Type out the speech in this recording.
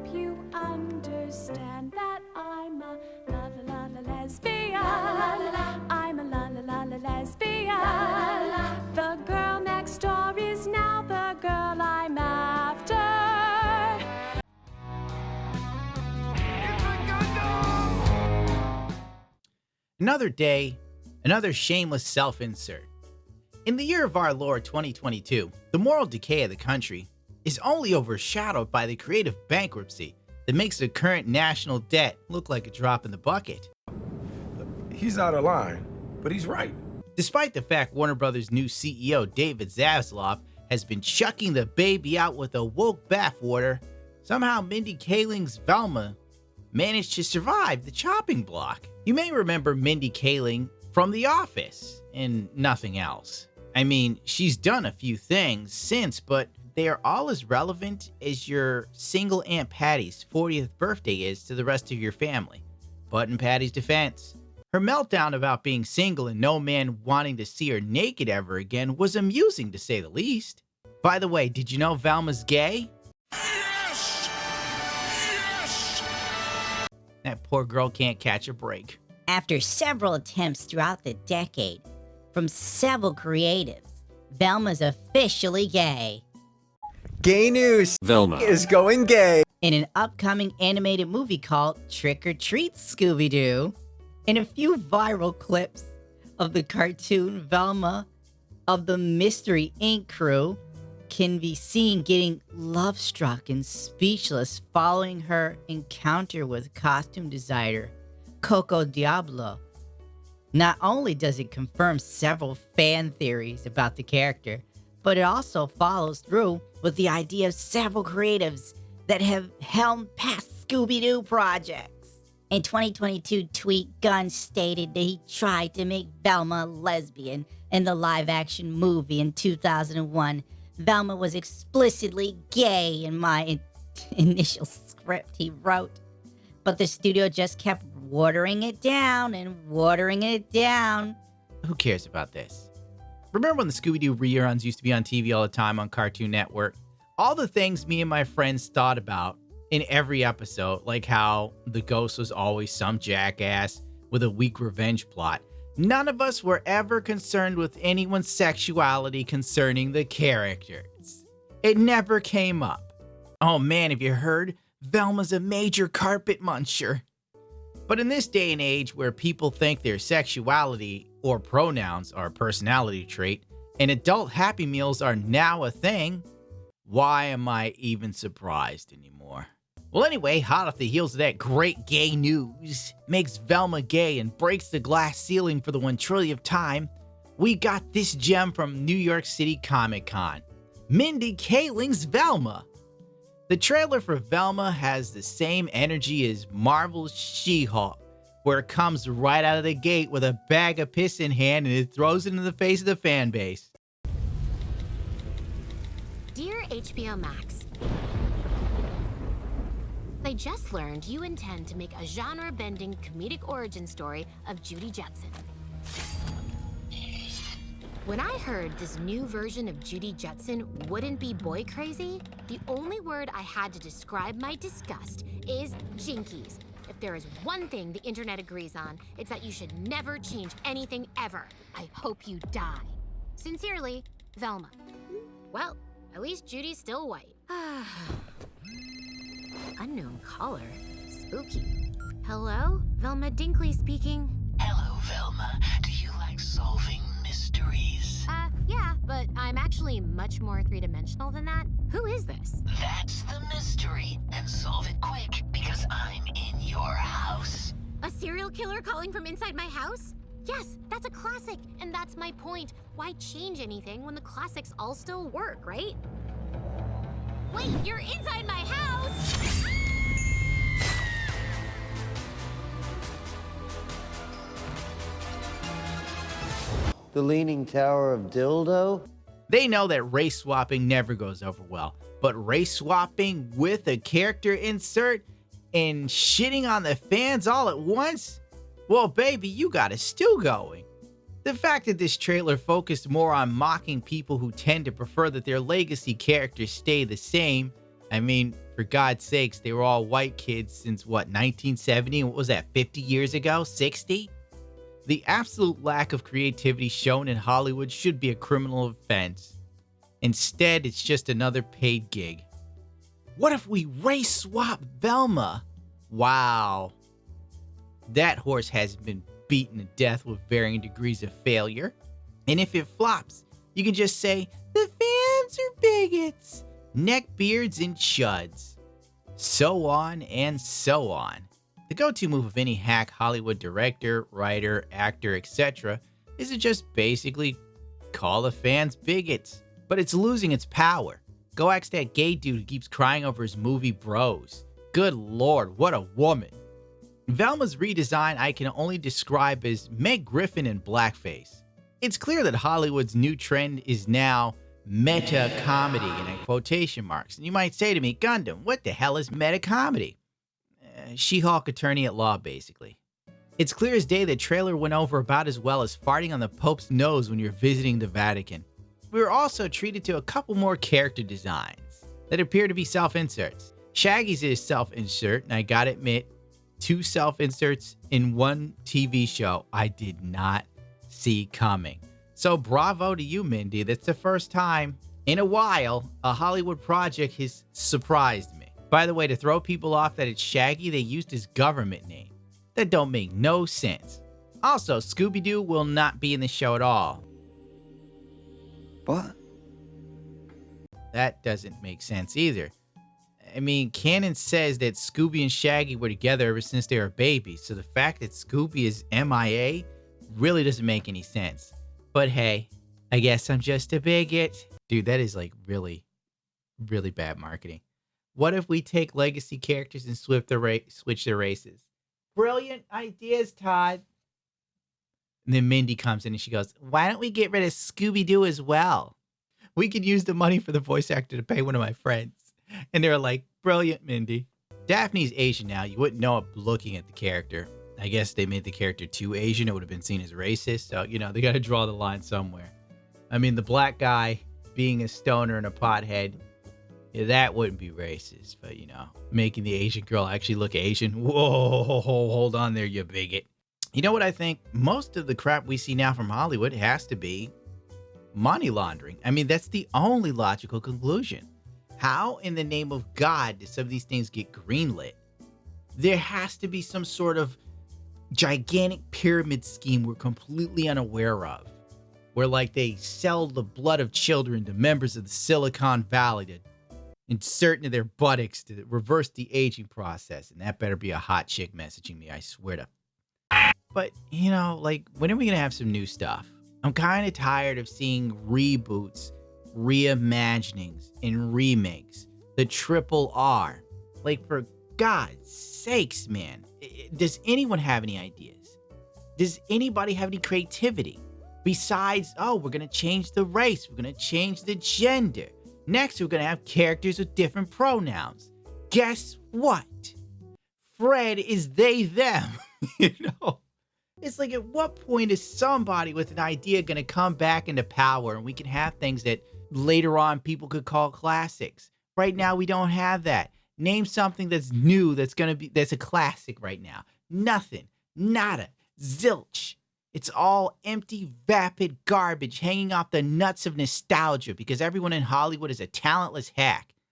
You understand that I'm a la la la la lesbian. I'm a la la la la lesbian. The girl next door is now the girl I'm after. Another day, another shameless self-insert. In the year of our Lord 2022, the moral decay of the country is only overshadowed by the creative bankruptcy that makes the current national debt look like a drop in the bucket. He's out of line, but he's right. Despite the fact Warner Brothers' new CEO David Zaslav has been chucking the baby out with a woke bathwater, somehow Mindy Kaling's Velma managed to survive the chopping block. You may remember Mindy Kaling from The Office and nothing else. I mean, she's done a few things since, but they are all as relevant as your single Aunt Patty's 40th birthday is to the rest of your family. But in Patty's defense, her meltdown about being single and no man wanting to see her naked ever again was amusing to say the least. By the way, did you know Velma's gay? Yes! Yes! That poor girl can't catch a break. After several attempts throughout the decade from several creatives, Velma's officially gay. Gay news! Velma is going gay! In an upcoming animated movie called Trick or Treat, Scooby-Doo, and a few viral clips of the cartoon Velma of the Mystery Inc. crew can be seen getting love-struck and speechless following her encounter with costume designer Coco Diablo. Not only does it confirm several fan theories about the character, but it also follows through with the idea of several creatives that have helmed past Scooby-Doo projects. In 2022 tweet, Gunn stated that he tried to make Velma a lesbian in the live-action movie in 2001. Velma was explicitly gay in my initial script, he wrote. But the studio just kept watering it down and watering it down. Who cares about this? Remember when the Scooby-Doo reruns used to be on TV all the time on Cartoon Network? All the things me and my friends thought about in every episode, like how the ghost was always some jackass with a weak revenge plot. None of us were ever concerned with anyone's sexuality concerning the characters. It never came up. Oh man, have you heard? Velma's a major carpet muncher. But in this day and age where people think their sexuality or pronouns are a personality trait and adult Happy Meals are now a thing, why am I even surprised anymore? Well anyway, hot off the heels of that great gay news, makes Velma gay and breaks the glass ceiling for the 1 trillionth time, we got this gem from New York City Comic Con. Mindy Kaling's Velma. The trailer for Velma has the same energy as Marvel's She-Hulk, where it comes right out of the gate with a bag of piss in hand and it throws it into the face of the fan base. Dear HBO Max, I just learned you intend to make a genre-bending comedic origin story of Judy Jetson. When I heard this new version of Judy Jetson wouldn't be boy crazy, the only word I had to describe my disgust is jinkies. If there is one thing the internet agrees on, it's that you should never change anything ever. I hope you die. Sincerely, Velma. Well, at least Judy's still white. Unknown caller. Spooky. Hello? Velma Dinkley speaking. Hello, Velma. Do you like solving mysteries? Yeah, but I'm actually much more three-dimensional than that. Who is this? That's the mystery. And solve it quick, because I'm in your house. A serial killer calling from inside my house? Yes, that's a classic, and that's my point. Why change anything when the classics all still work, right? Wait, you're inside my house! The Leaning Tower of Dildo? They know that race swapping never goes over well, but race swapping with a character insert and shitting on the fans all at once? Well, baby, you got a stew going. The fact that this trailer focused more on mocking people who tend to prefer that their legacy characters stay the same, I mean, For God's sakes, they were all white kids since what, 1970? What was that, 50 years ago? 60? The absolute lack of creativity shown in Hollywood should be a criminal offense. Instead, it's just another paid gig. What if we race swap Velma? Wow. That horse has been beaten to death with varying degrees of failure. And if it flops, you can just say, the fans are bigots, neckbeards, and chuds. So on and so on. The go-to move of any hack Hollywood director, writer, actor, etc. is to just basically call the fans bigots. But it's losing its power. Go ask that gay dude who keeps crying over his movie Bros. Good lord, what a woman. Velma's redesign I can only describe as Meg Griffin in blackface. It's clear that Hollywood's new trend is now meta comedy in quotation marks. And you might say to me, Gundam, what the hell is meta comedy? She-Hulk attorney at law, basically. It's clear as day the trailer went over about as well as farting on the Pope's nose when you're visiting the Vatican. We were also treated to a couple more character designs that appear to be self-inserts. Shaggy's is self-insert, and I gotta admit, 2 self-inserts in one TV show I did not see coming. So bravo to you, Mindy. That's the first time in a while a Hollywood project has surprised me. By the way, to throw people off that it's Shaggy, they used his government name. That don't make no sense. Also, Scooby-Doo will not be in the show at all. What? That doesn't make sense either. I mean, canon says that Scooby and Shaggy were together ever since they were babies, so the fact that Scooby is MIA really doesn't make any sense. But hey, I guess I'm just a bigot. Dude, that is like really, really bad marketing. What if we take legacy characters and switch their races? Brilliant ideas, Todd. And then Mindy comes in and she goes, why don't we get rid of Scooby-Doo as well? We could use the money for the voice actor to pay one of my friends. And they were like, brilliant, Mindy. Daphne's Asian now. You wouldn't know it looking at the character. I guess they made the character too Asian. It would have been seen as racist. So, you know, they got to draw the line somewhere. I mean, the black guy being a stoner and a pothead, yeah, that wouldn't be racist. But, you know, making the Asian girl actually look Asian. Whoa, hold on there, you bigot. You know what I think? Most of the crap we see now from Hollywood has to be money laundering. I mean, that's the only logical conclusion. How in the name of God do some of these things get greenlit? There has to be some sort of gigantic pyramid scheme we're completely unaware of. Where like they sell the blood of children to members of the Silicon Valley to insert into their buttocks to reverse the aging process. And that better be a hot chick messaging me, I swear to. But, you know, like, when are we going to have some new stuff? I'm kind of tired of seeing reboots, reimaginings, and remakes. The triple R. Like, for God's sakes, man. Does anyone have any ideas? Does anybody have any creativity? Besides, oh, we're going to change the race. We're going to change the gender. Next, we're going to have characters with different pronouns. Guess what? Fred is they, them. You know? It's like, at what point is somebody with an idea going to come back into power and we can have things that later on people could call classics? Right now, we don't have that. Name something that's new that's a classic right now. Nothing. Nada. Zilch. It's all empty, vapid garbage hanging off the nuts of nostalgia because everyone in Hollywood is a talentless hack.